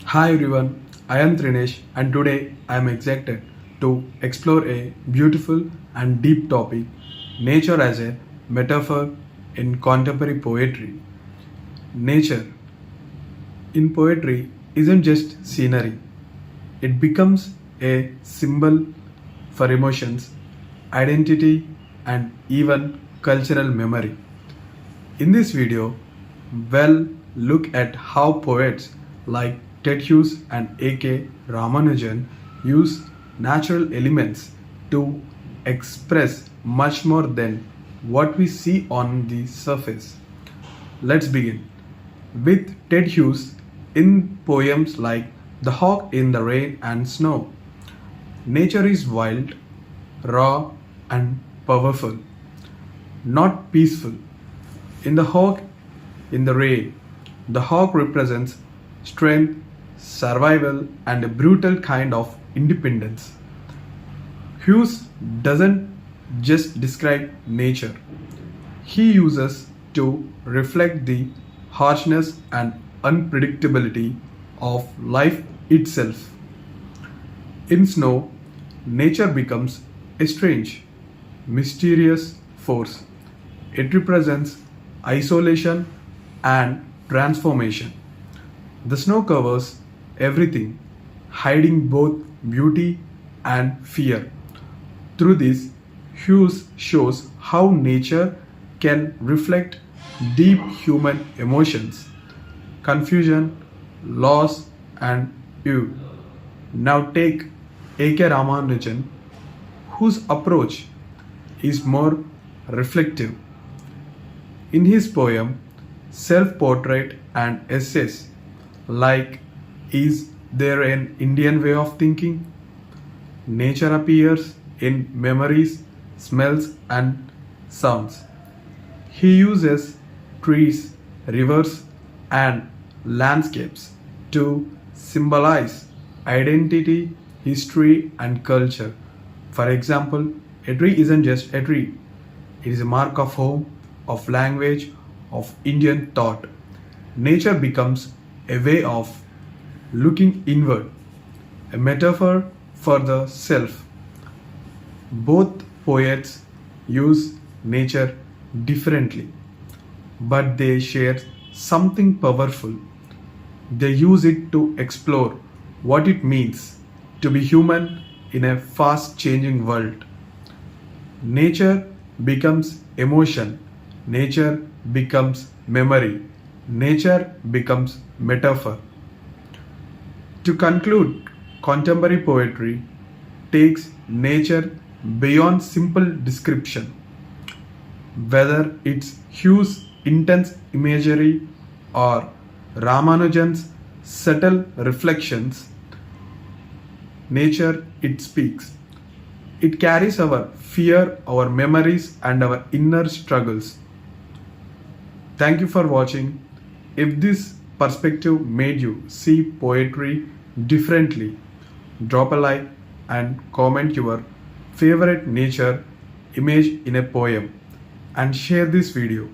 Hi everyone, I am Trinesh and today I am excited to explore a beautiful and deep topic, nature as a metaphor in contemporary poetry. Nature in poetry isn't just scenery, it becomes a symbol for emotions, identity, and even cultural memory. In this video, we'll look at how poets like Ted Hughes and A.K. Ramanujan use natural elements to express much more than what we see on the surface. Let's begin with Ted Hughes in poems like The Hawk in the Rain and Snow. Nature is wild, raw, and powerful, not peaceful. In the hawk in the rain, the hawk represents strength, survival, and a brutal kind of independence. Hughes doesn't just describe nature, he uses to reflect the harshness and unpredictability of life itself. In snow, nature becomes a strange, mysterious force. It represents isolation and transformation. The snow covers everything, hiding both beauty and fear. Through this, Hughes shows how nature can reflect deep human emotions, confusion, loss, and awe. Now take A.K. Ramanujan, whose approach is more reflective. In his poem, Self Portrait and Essays, like Is There an Indian Way of Thinking? Nature appears in memories, smells, and sounds. He uses trees, rivers, and landscapes to symbolize identity, history, and culture. For example, a tree isn't just a tree, it is a mark of home, of language, of Indian thought. Nature becomes a way of looking inward, a metaphor for the self. Both poets use nature differently, but they share something powerful. They use it to explore what it means to be human in a fast changing world. Nature becomes emotion, nature becomes memory, nature becomes metaphor. To conclude, contemporary poetry takes nature beyond simple description. Whether it's Hughes' intense imagery or Ramanujan's subtle reflections, nature it speaks. It carries our fear, our memories, and our inner struggles. Thank you for watching. If this perspective made you see poetry differently, drop a like and comment your favorite nature image in a poem and share this video.